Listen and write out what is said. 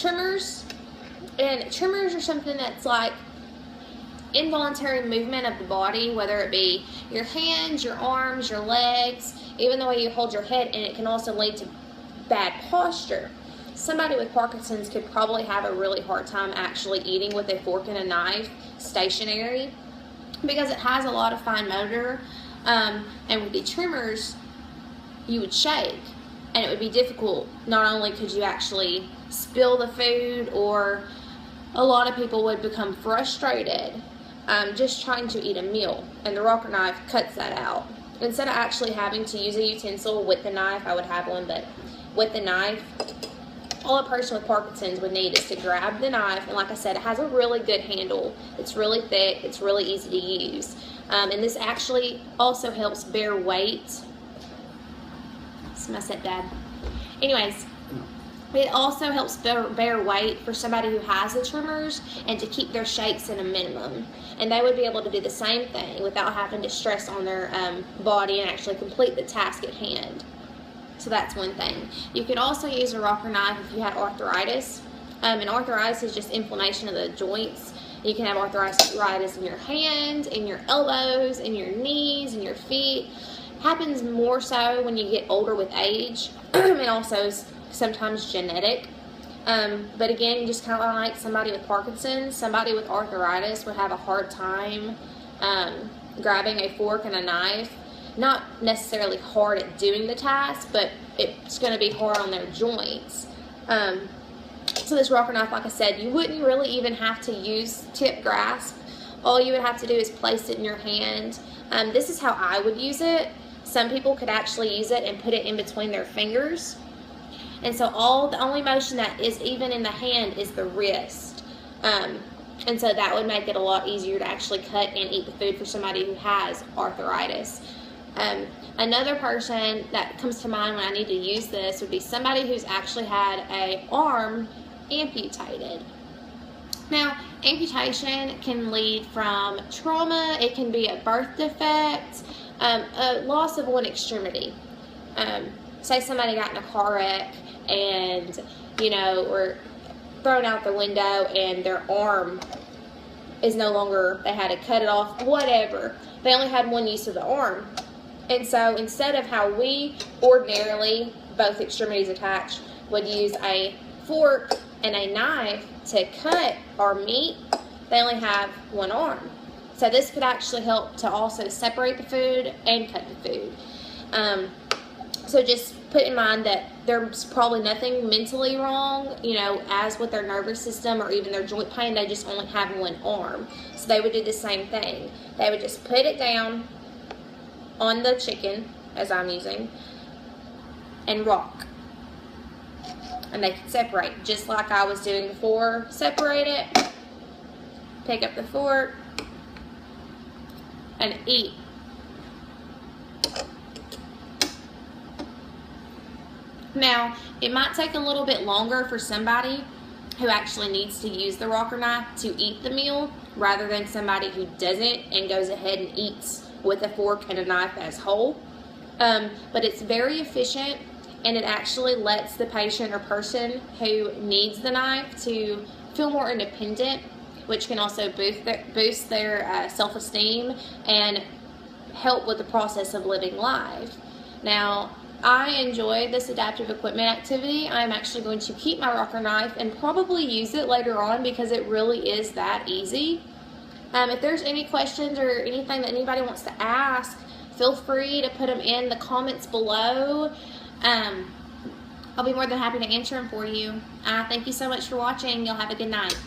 trimmers, and trimmers are something that's like involuntary movement of the body, whether it be your hands, your arms, your legs, even the way you hold your head, and it can also lead to bad posture. Somebody with Parkinson's could probably have a really hard time actually eating with a fork and a knife stationary because it has a lot of fine motor, and with the trimmers you would shake and it would be difficult. Not only could you actually spill the food, or a lot of people would become frustrated just trying to eat a meal, and the rocker knife cuts that out. Instead of actually having to use a utensil with the knife, I would have one, but with the knife, all a person with Parkinson's would need is to grab the knife, and like I said, it has a really good handle. It's really thick, it's really easy to use, and this actually also helps bear weight. It's my stepdad. Anyways, it also helps bear weight for somebody who has the trimmers and to keep their shakes at a minimum. And they would be able to do the same thing without having to stress on their body and actually complete the task at hand. So that's one thing. You could also use a rocker knife if you had arthritis. And arthritis is just inflammation of the joints. You can have arthritis in your hands, in your elbows, in your knees, in your feet. It happens more so when you get older with age, and also sometimes genetic. But again, just kind of like somebody with Parkinson's, somebody with arthritis would have a hard time grabbing a fork and a knife. Not necessarily hard at doing the task, but it's going to be hard on their joints. So this rocker knife, like I said, you wouldn't really even have to use tip grasp. All you would have to do is place it in your hand. This is how I would use it. Some people could actually use it and put it in between their fingers. And so the only motion that is even in the hand is the wrist. And so that would make it a lot easier to actually cut and eat the food for somebody who has arthritis. Another person that comes to mind when I need to use this would be somebody who's actually had an arm amputated. Now, amputation can lead from trauma, it can be a birth defect, a loss of one extremity. Say somebody got in a car wreck and, were thrown out the window and their arm is no longer, they had to cut it off, whatever. They only had one use of the arm. And so instead of how we ordinarily, both extremities attached, would use a fork and a knife to cut our meat, they only have one arm. So this could actually help to also separate the food and cut the food. So just put in mind that there's probably nothing mentally wrong, as with their nervous system or even their joint pain. They just only have one arm. So they would do the same thing. They would just put it down on the chicken, as I'm using, and rock. And they can separate, just like I was doing before. Separate it, pick up the fork, and eat. Now, it might take a little bit longer for somebody who actually needs to use the rocker knife to eat the meal, rather than somebody who doesn't and goes ahead and eats with a fork and a knife as whole. But it's very efficient, and it actually lets the patient or person who needs the knife to feel more independent, which can also boost their self-esteem and help with the process of living life. Now, I enjoy this adaptive equipment activity. I'm actually going to keep my rocker knife and probably use it later on because it really is that easy. If there's any questions or anything that anybody wants to ask, feel free to put them in the comments below. I'll be more than happy to answer them for you. Thank you so much for watching. You'll have a good night.